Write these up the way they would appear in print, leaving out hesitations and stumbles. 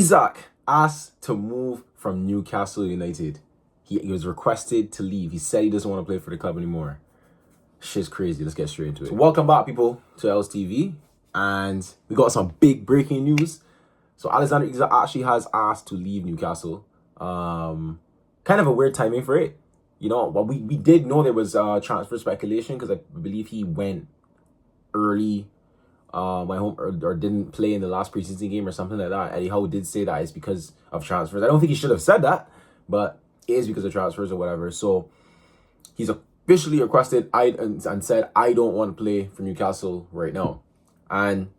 Isak asked to move from Newcastle United. He was requested to leave. He said he doesn't want to play for the club anymore. Shit's crazy. Let's get straight into it. So welcome back, people, to LSTV. And we got some big breaking news. So Alexander Isak actually has asked to leave Newcastle. Kind of a weird timing for it. You know, well, we did know there was transfer speculation because I believe he went early my home or didn't play in the last preseason game or something like that. Eddie Howe did say that it's because of transfers. I don't think he should have said that, but it is because of transfers or whatever. So he's officially requested and said, I don't want to play for Newcastle right now. And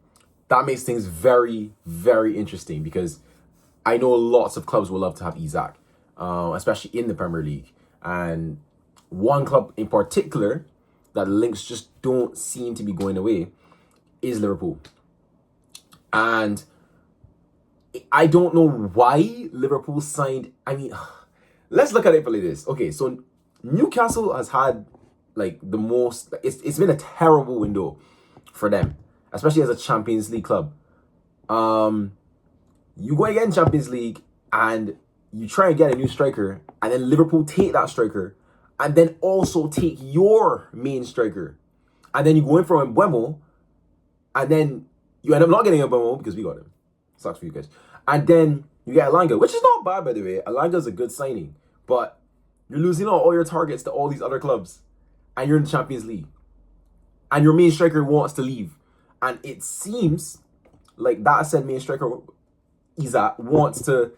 that makes things very, very interesting because I know lots of clubs would love to have Isak, especially in the Premier League. And one club in particular that links just don't seem to be going away is Liverpool. And I don't know why Liverpool signed. I mean, let's look at it like this. Okay, so Newcastle has had like the most. It's been a terrible window for them, especially as a Champions League club. You go again Champions League and you try and get a new striker, and then Liverpool take that striker, and then also take your main striker, and then you go in for Mbeumo, and then you end up not getting Mbeumo because we got him. Sucks for you guys. And then you get Alanga, which is not bad, by the way. Alanga's a good signing, but you're losing all your targets to all these other clubs, and you're in the Champions League, and your main striker wants to leave, and it seems like that said main striker Isak wants to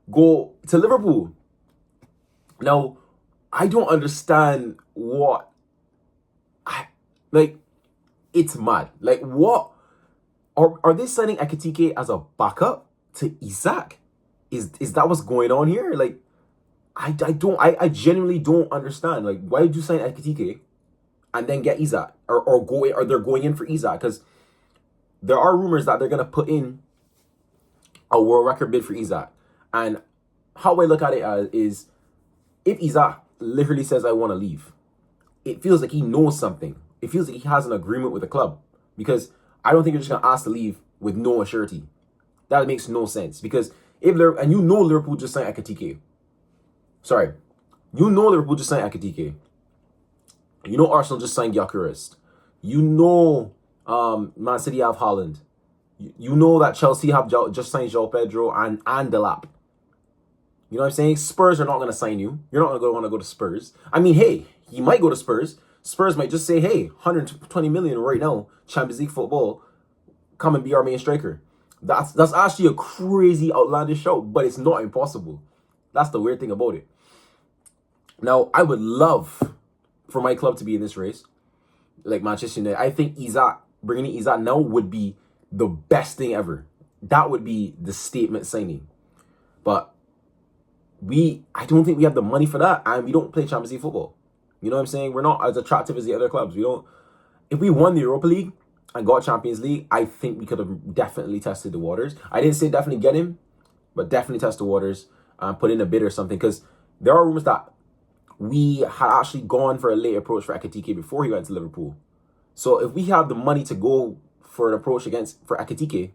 go to Liverpool. Now, I don't understand what it's mad. Like, what are they signing Ekitike as a backup to Isak? Is that what's going on here? Like, I genuinely don't understand. Like, why did you sign Ekitike and then get Isak or they're going in for Isak? Because there are rumors that they're gonna put in a world record bid for Isak. And how I look at it is, if Isak literally says I want to leave, it feels like he knows something. It feels like he has an agreement with the club, because I don't think you're just gonna ask to leave with no surety. That makes no sense. Because Liverpool just signed Ekitike. Sorry, Liverpool just signed Ekitike. Arsenal just signed Gyökeres. Man City have Haaland. You know that Chelsea have just signed João Pedro and Delap. You know what I'm saying? Spurs are not going to sign you. You're not going to want to go to Spurs. I mean, hey, he might go to Spurs. Spurs might just say, hey, 120 million right now, Champions League football, come and be our main striker. That's actually a crazy, outlandish shout, but it's not impossible. That's the weird thing about it. Now, I would love for my club to be in this race, like Manchester United. I think bringing in Isak now would be the best thing ever. That would be the statement signing. But I don't think we have the money for that, and we don't play Champions League football. You know what I'm saying? We're not as attractive as the other clubs. If we won the Europa League and got Champions League, I think we could have definitely tested the waters. I didn't say definitely get him, but definitely test the waters and put in a bid or something, because there are rumors that we had actually gone for a late approach for Ekitike before he went to Liverpool. So if we have the money to go for an approach for Ekitike,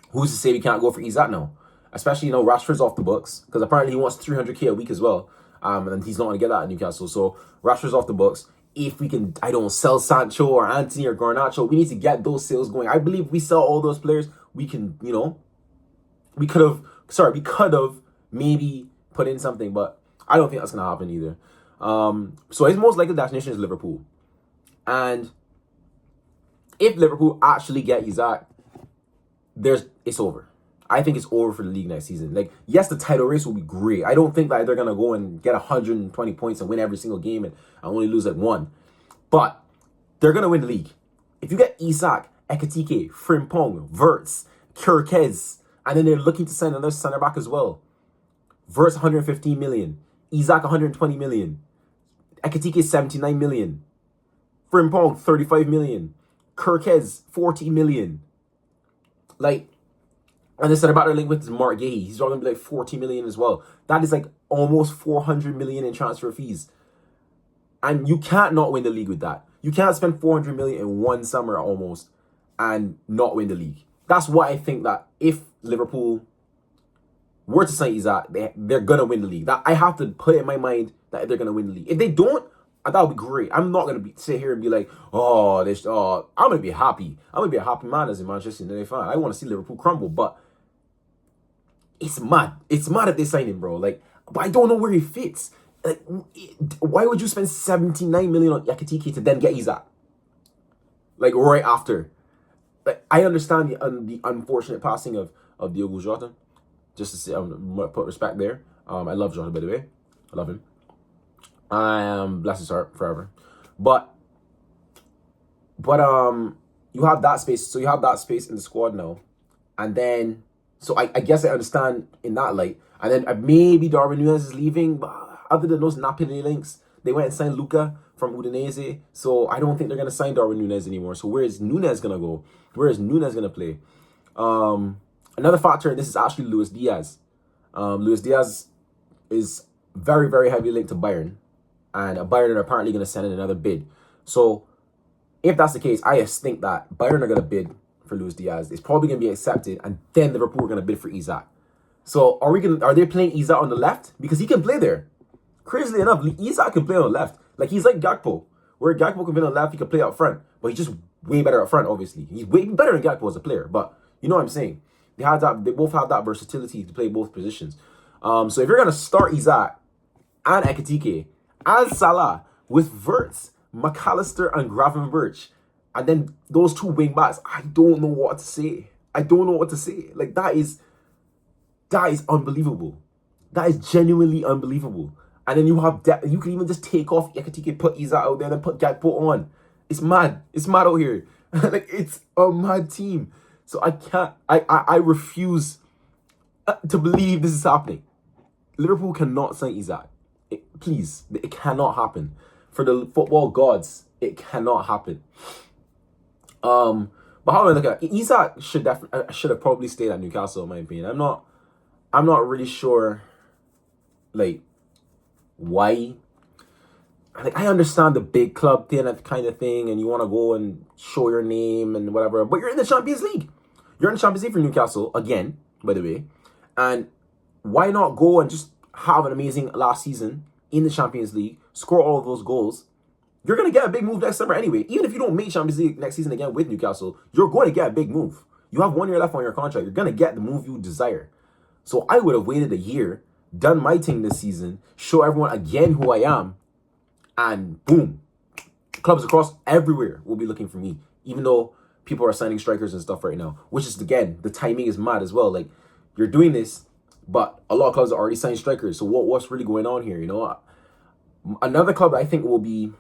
who's to say we can't go for Isak now? Especially, Rashford's off the books, because apparently he wants 300k a week as well. And he's not going to get that at Newcastle. So Rashford's off the books. If we can, sell Sancho or Anthony or Garnacho, we need to get those sales going. I believe if we sell all those players, we can, we could have maybe put in something, but I don't think that's going to happen either. So his most likely destination is Liverpool. And if Liverpool actually get Isak, it's over. I think it's over for the league next season. Like, yes, the title race will be great. I don't think that they're going to go and get 120 points and win every single game and only lose like one. But they're going to win the league. If you get Isak, Ekitike, Frimpong, Wirtz, Kirkez, and then they're looking to sign another center back as well. Wirtz, 115 million. Isak, 120 million. Ekitike, 79 million. Frimpong, 35 million. Kirkez, 40 million. And they said about their link with Mark Gay. He's going to be like 40 million as well. That is like almost 400 million in transfer fees. And you can't not win the league with that. You can't spend 400 million in one summer almost and not win the league. That's why I think that if Liverpool were to sign Isak, they're gonna win the league. That I have to put in my mind that they're gonna win the league. If they don't, that would be great. I'm not gonna sit here and be like, oh, this. Oh, I'm gonna be happy. I'm gonna be a happy man as a Manchester United fan. I want to see Liverpool crumble, but it's mad. It's mad that they signed him, bro. Like, but I don't know where he fits. Like, why would you spend 79 million on Yakatiki to then get Isak? Like right after. Like, I understand the unfortunate passing of Diogo Jota. Just to say, put respect there. I love Jota, by the way. I love him. Bless his heart forever. But you have that space. So you have that space in the squad now, and then so I guess I understand in that light. And then maybe Darwin Núñez is leaving, but other than those Napoli links, they went and signed Luca from Udinese. So I don't think they're gonna sign Darwin Núñez anymore. So where is Núñez gonna go? Where is Núñez gonna play? Another factor, and this is actually Luis Diaz. Luis Diaz is very, very heavily linked to Bayern. And Bayern are apparently going to send in another bid. So, if that's the case, I just think that Bayern are going to bid for Luis Diaz. It's probably going to be accepted, and then Liverpool are going to bid for Isak. So, are they playing Isak on the left? Because he can play there. Crazily enough, Isak can play on the left. Like, he's like Gakpo. Where Gakpo can play on the left, he can play up front. But he's just way better up front, obviously. He's way better than Gakpo as a player. But, you know what I'm saying? They both have that versatility to play both positions. So, if you're going to start Isak and Ekitike and Salah with Wirtz, McAllister, and Gravenberch, and then those two wing backs, I don't know what to say. I don't know what to say. Like, that is unbelievable. That is genuinely unbelievable. And then you have depth. You can even just take off Ekitike, put Isak out there, and put Gakpo on. It's mad. It's mad out here. Like, it's a mad team. So I refuse to believe this is happening. Liverpool cannot sign Isak. Please, it cannot happen. For the football gods, it cannot happen. But how do I look at it? Isak should have probably stayed at Newcastle, in my opinion. I'm not really sure, like, why. Like, I understand the big club thing, that kind of thing, and you want to go and show your name and whatever, but you're in the Champions League. You're in the Champions League for Newcastle, again, by the way. And why not go and just have an amazing last season in the Champions League, score all of those goals? You're going to get a big move next summer anyway. Even if you don't make Champions League next season again with Newcastle, you're going to get a big move. You have 1 year left on your contract. You're going to get the move you desire. So I would have waited a year, done my thing this season, show everyone again who I am, and boom, clubs across everywhere will be looking for me, even though people are signing strikers and stuff right now, which is, again, the timing is mad as well. Like, you're doing this, but a lot of clubs are already signing strikers. So what's really going on here, you know? Another club I think will be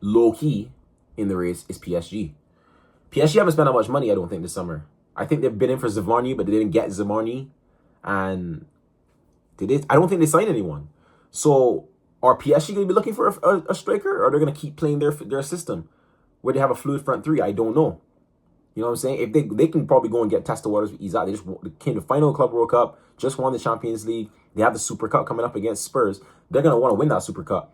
low-key in the race is PSG. PSG haven't spent that much money, I don't think, this summer. I think they've been in for Zavarny, but they didn't get Zavarny. And I don't think they signed anyone. So are PSG going to be looking for a striker, or are they going to keep playing their system where they have a fluid front three? I don't know. You know what I'm saying? If they can probably go and get test the waters with Isak. They came to final Club World Cup, just won the Champions League. They have the Super Cup coming up against Spurs. They're going to want to win that Super Cup.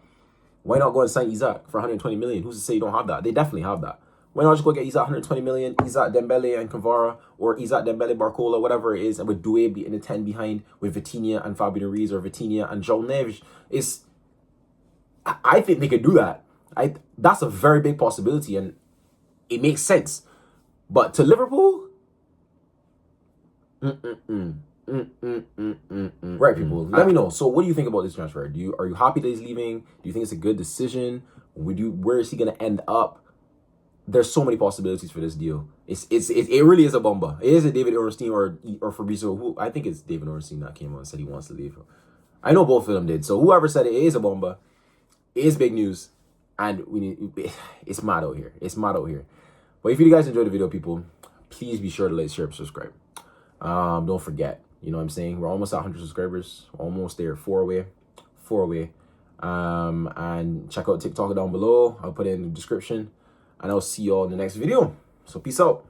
Why not go and sign Isak for 120 million? Who's to say you don't have that? They definitely have that. Why not just go get Isak 120 million, Isak Dembele and Kvara, or Isak Dembele Barcola, whatever it is, and with Doué in the 10 behind, with Vitinha and Fabio Ruiz, or Vitinha and João Neves. I think they could do that. That's a very big possibility, and it makes sense. But to Liverpool, right, people, let me know. So what do you think about this transfer? Are you happy that he's leaving? Do you think it's a good decision? Where is he going to end up? There's so many possibilities for this deal. It really is a bomba. It is a David Ornstein or Fabrizio, who I think it's David Ornstein that came on and said he wants to leave. I know both of them did. So whoever said it is a bomba. It is big news, and it's mad out here. It's mad out here. But if you guys enjoyed the video, people, please be sure to like, share, and subscribe. Don't forget, you know what I'm saying? We're almost at 100 subscribers. Almost there. 4 away. And check out TikTok down below. I'll put it in the description. And I'll see y'all in the next video. So peace out.